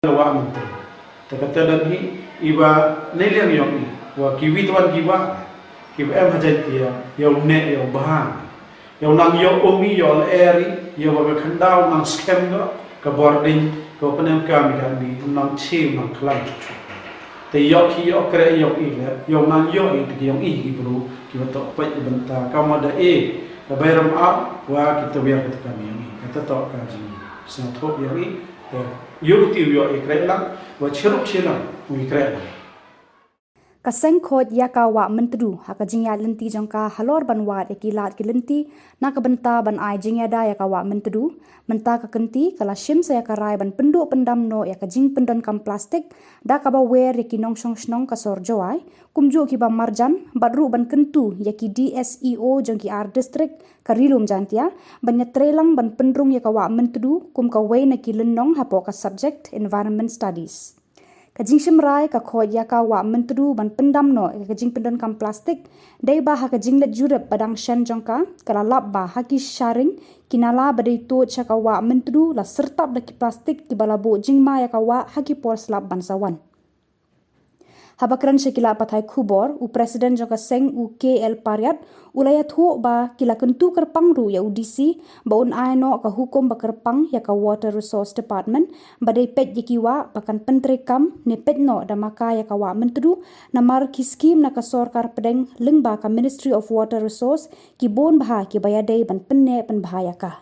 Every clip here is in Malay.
Wa menteri. Takata lagi iba neliang yang ni. Wa kiwi tuan kiwa. Kiwa hajan dia. Yang ne yang bahan. Yang nang yang umi yang eri. Yang wa kandau nang scam ga. Ke boarding. Ke penem kami kan ni. Nang cim nang kelam cucu. Tapi yang ki yang kere yang ile. Yang nang yang itu yang bro. Kiwa tak pay bentar. Kamu ada bayram up. Wa kita biar kita kami yang kata tak kaji. Sentuh yang ni. Yuruti yo ikrelang wa chirup chilang ikrelang Kaseng khot ya ka wa mentru haka jingya lenti jongka halor banwat ekilat kilenti na ka benta ban ai jingya da ya ka wa mentru menta ka kenti kala shim sa ya ka rai ban pendu pendam no ya ka jing pendon kam plastik da ka ba wer ya ki nong shong shnong ka sor jawai kumju ki ba marjan badru ban kentu ya ki DSEO jongki ar district ka rilum jantia ban trelang ban pendrung ya ka wa mentru kum ka we na ki lenong hapo ka subject environment studies Kajing simrai ka khot ya ka wa mentru ban pendam no kajing pendon kam plastik dai ba ha kajing let jurep padang shan jongka kala lap ba ha ki sharing kinala badai to cha ka wa mentru la sertap da ki plastik ki balabo jingma ya ka wa ha ki por slap bansawan Habakran shekila pathai khubor u president jongka seng u KL Pariat ulaya thu ba kila kentu kerpang ru ya UDC ba un aino ka hukum ba kerpang ya ka water resource department badai pet yikiwa bakan pentrekam ne pet no da maka ya ka wa mentru na mar ki scheme na ka sorkar pedeng lengba ka Ministry of Water Resource ki bon bha ki bayadai ban penne pen bahaya ka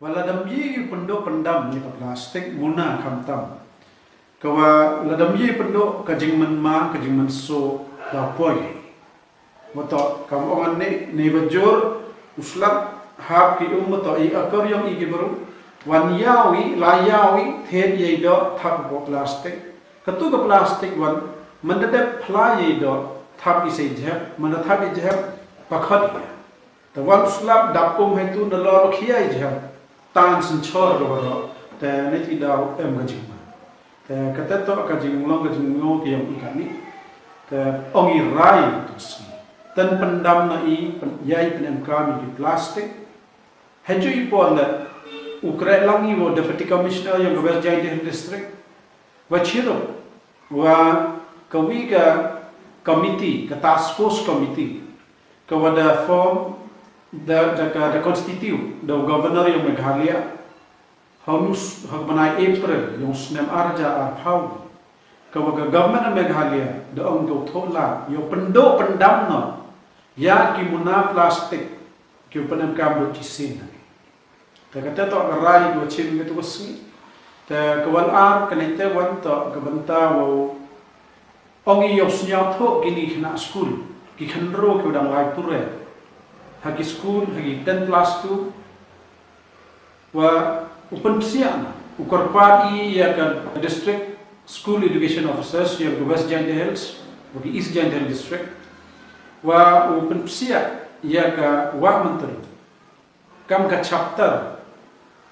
wala damji pendo pendam ni plastik guna kamtam kawa ladamji pendo kajing menma kajing menso da poi moto kam ongan ni bajur uslap hab ki to I akar yang I baru wan yawi la yawi thed ye do thap bo plastik katu ka plastik wan mandade phla ye do thap I se jeb manda thap I jeb pakhat ta wan uslap dapum hai tu nalo khia jeb tan sin chor ro ta ne ti da em gajing kata to kajing long kajing ngo ki yang ikan ni ongi rai tu si tan pendam na I yai penem kami di plastik heju I pon la ukre langi wo deputy commissioner yang West Giant district wa chiro wa kawi ka committee ka task force committee ka wada form the constitute the governor yang Meghalaya Hamus hakbanai April yung snem arja arpau kawaga government Meghalaya daong do thola yo pendo pendam no ya ki muna plastik ki penem kam do kisin ta kata to rai do chin gitu wasi ta kawal ar kanite wan to kabanta wo ongi yo snya tho gini khna school ki khandro ki dang lai pure haki school haki 10 plus 2 wa Upan psiana, ukar padi ya kan district school education officers yang ke West Giant Hills, bagi East Giant Hills district, wa upan psia ya ka wa menteri, kam ka chapter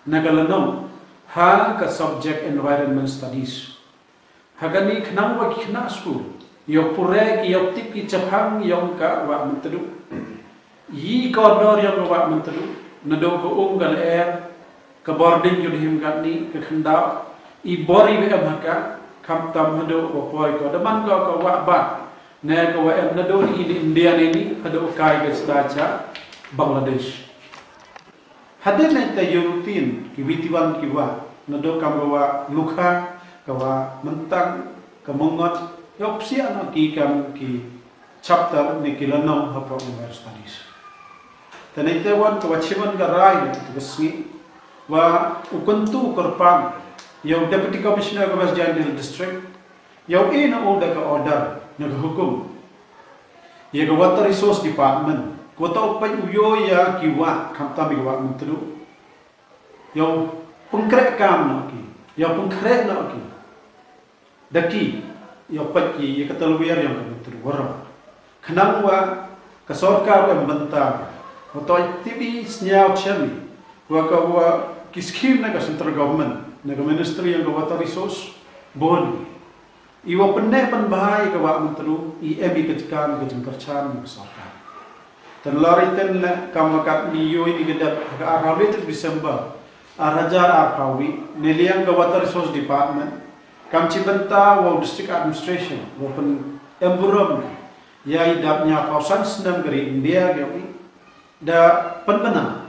nagalanong ha ka subject environment studies, hagani khnang wa khna school, yo pure ki yo tip ki chaphang yong ka wa menteri, yi corner yang wa menteri, nado ko gal air ke boarding yun him gani ke khandau I bori be amaka kam tam hado ko poi ko daman ko wa ba ne ko wa em nado ni India ni hado kai ke stacha Bangladesh hadin ne ta yurutin ki witiwan ki wa nado kam wa lukha ka wa mentang ka mongot yopsi ana ki kam ki chapter ni kilano hapo studies tanite wan ko chiman ga rai to besni wa ukuntu korpang yung deputy commissioner of West Giant Hills district yung ina order ka order naghukum yung water resource department kota pa uyo ya kiwa kamta miwa mentru yung pengkrek kam na ki yung pengkrek na ki daki yung paki yung katalwiyar yung mentru wara kanang wa kasorkar ang bantag kota tibi snyaw chami wa ki scheme na ka central government na ka ministry yang ka water resource bon iwa penne pan bahai ka wa mentru I emi ketikan ka jengkarchan ka sarkar tan lari ten la kamakat ni yo ini gedap ka arabe December Raja Akawi, Neliang Water Resource Department, Kamcibenta wa District Administration, Open Emburum, Yai Dabnya Pausan Senam Geri India Gawi, Da Penbena,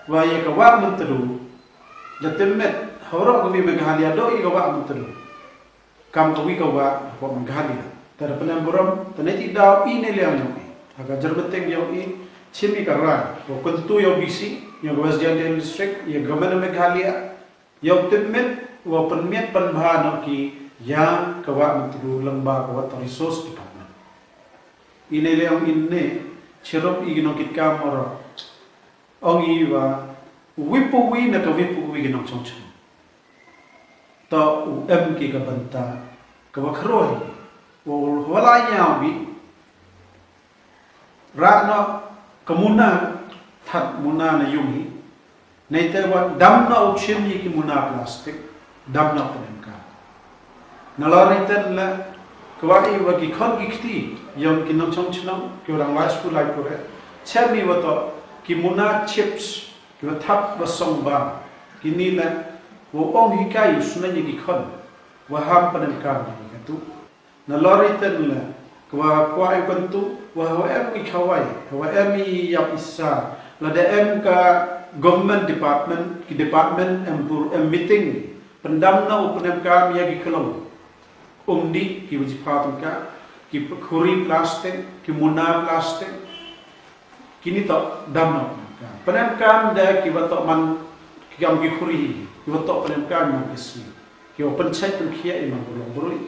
Waya Kawak Menteru, Da Temet, Horok Gawi Meghalia Doi Kawak Menteru, Kam Gawi Kawak Meghalia, Tada Penemburum, Taneti Dao Neliang Yawi, Aga Jerbetek Yawi, Chimi Karan, Wakuntu Yobisi, yang Western District, yang Government Meghalia, yang Temet, wa penmiat penbahan ki yang kawak mentru lembah water resource department ini leong ini cerop igino kit kamera ong iwa wipu wi na ka wipu wi ginong chongchong to ki ka banta kawak rohi wala yawi rano kamuna that muna na yumi naite wa damna option ki muna plastic damna penengka. Nalaritan la kawai wagi khon gikti yang kinong chong chnong ki orang wise pu lai pure. Chami wato ki muna chips ki wathap basong ba kini la wo ong hikai sunanya ki khon wa ham penengka ni katu. Nalaritan la kwai kantu wa em ki khawai wa em yap isa la da em ka government department ki department em meeting pendamna upenem kami yagi kelong umdi ki wajipatum ka ki khuri plastik ki muna plastik kini to damna penem kam da ki wato man ki am ki khuri ki wato penem kam mo kisi ki open check pen khia imam bolong boroi